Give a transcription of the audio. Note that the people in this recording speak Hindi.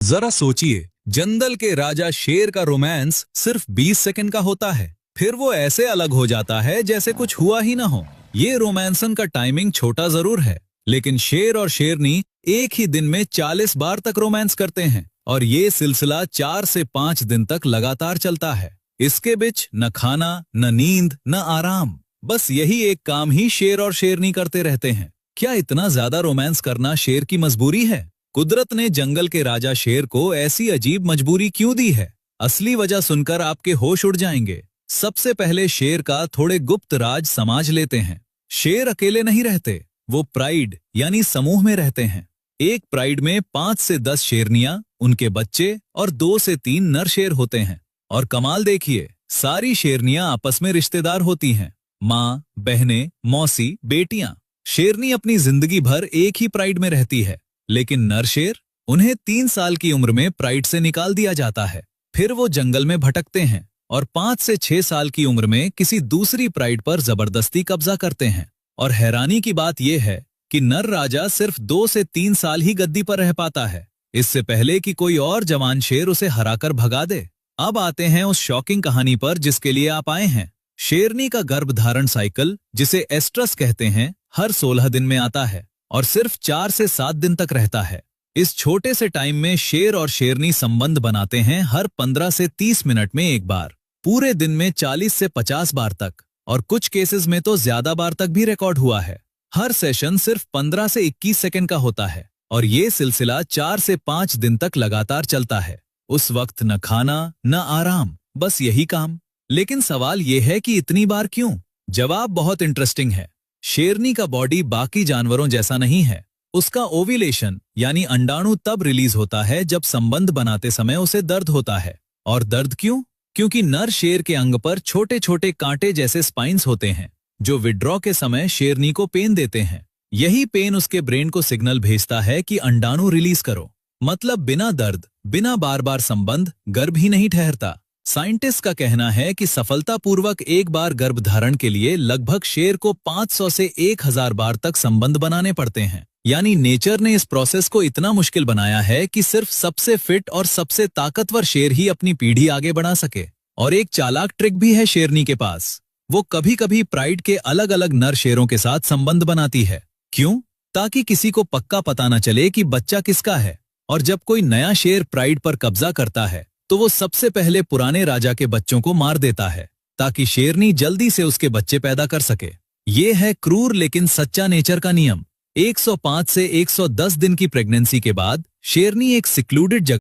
जरा सोचिए, जंगल के राजा शेर का रोमांस सिर्फ 20 सेकंड का होता है, फिर वो ऐसे अलग हो जाता है जैसे कुछ हुआ ही ना हो। ये रोमांसन का टाइमिंग छोटा जरूर है, लेकिन शेर और शेरनी एक ही दिन में 40 बार तक रोमांस करते हैं और ये सिलसिला 4 से 5 दिन तक लगातार चलता है। इसके बीच न खाना, न नींद, न आराम, बस यही एक काम ही शेर और शेरनी करते रहते हैं। क्या इतना ज्यादा रोमांस करना शेर की मजबूरी है? कुदरत ने जंगल के राजा शेर को ऐसी अजीब मजबूरी क्यों दी है? असली वजह सुनकर आपके होश उड़ जाएंगे। सबसे पहले शेर का थोड़े गुप्त राज समझ लेते हैं। शेर अकेले नहीं रहते, वो प्राइड यानी समूह में रहते हैं। एक प्राइड में 5 से 10 शेरनियां, उनके बच्चे और 2 से 3 नर शेर होते हैं। और कमाल देखिए, सारी शेरनियां आपस में रिश्तेदार होती हैं, माँ, बहनें, मौसी, बेटियां। शेरनी अपनी जिंदगी भर एक ही प्राइड में रहती है, लेकिन नर शेर, उन्हें 3 साल की उम्र में प्राइड से निकाल दिया जाता है। फिर वो जंगल में भटकते हैं और 5 से 6 साल की उम्र में किसी दूसरी प्राइड पर जबरदस्ती कब्जा करते हैं। और हैरानी की बात यह है कि नर राजा सिर्फ 2 से 3 साल ही गद्दी पर रह पाता है, इससे पहले कि कोई और जवान शेर उसे हराकर भगा दे। अब आते हैं उस शॉकिंग कहानी पर जिसके लिए आप आए हैं। शेरनी का गर्भधारण साइकिल, जिसे एस्ट्रस कहते हैं, हर 16 दिन में आता है और सिर्फ 4 से 7 दिन तक रहता है। इस छोटे से टाइम में शेर और शेरनी संबंध बनाते हैं हर 15 से 30 मिनट में एक बार, पूरे दिन में 40 से 50 बार तक, और कुछ केसेस में तो ज्यादा बार तक भी रिकॉर्ड हुआ है। हर सेशन सिर्फ 15 से 21 सेकंड का होता है और ये सिलसिला 4 से 5 दिन तक लगातार चलता है। उस वक्त न खाना, न आराम, बस यही काम। लेकिन सवाल यह है कि इतनी बार क्यों? जवाब बहुत इंटरेस्टिंग है। शेरनी का बॉडी बाकी जानवरों जैसा नहीं है। उसका ओव्यूलेशन यानी अंडाणु तब रिलीज होता है जब संबंध बनाते समय उसे दर्द होता है। और दर्द क्यों? क्योंकि नर शेर के अंग पर छोटे छोटे कांटे जैसे स्पाइन्स होते हैं जो विड्रॉ के समय शेरनी को पेन देते हैं। यही पेन उसके ब्रेन को सिग्नल भेजता है कि अंडाणु रिलीज करो। मतलब बिना दर्द, बिना बार बार संबंध, गर्भ ही नहीं ठहरता। साइंटिस्ट का कहना है कि सफलतापूर्वक एक बार गर्भधारण के लिए लगभग शेर को 500 से 1000 बार तक संबंध बनाने पड़ते हैं। यानी नेचर ने इस प्रोसेस को इतना मुश्किल बनाया है कि सिर्फ सबसे फिट और सबसे ताकतवर शेर ही अपनी पीढ़ी आगे बढ़ा सके। और एक चालाक ट्रिक भी है शेरनी के पास। वो कभी कभी प्राइड के अलग अलग नर शेरों के साथ संबंध बनाती है। क्यों? ताकि किसी को पक्का पता न चले कि बच्चा किसका है। और जब कोई नया शेर प्राइड पर कब्जा करता है तो वो सबसे पहले पुराने राजा के बच्चों को मार देता है ताकि शेरनी जल्दी से उसके बच्चे पैदा कर सके। ये है क्रूर लेकिन सच्चा नेचर का नियम। 105 से 110 दिन की प्रेगनेंसी के बाद शेरनी एक सिक्लूडेड जगह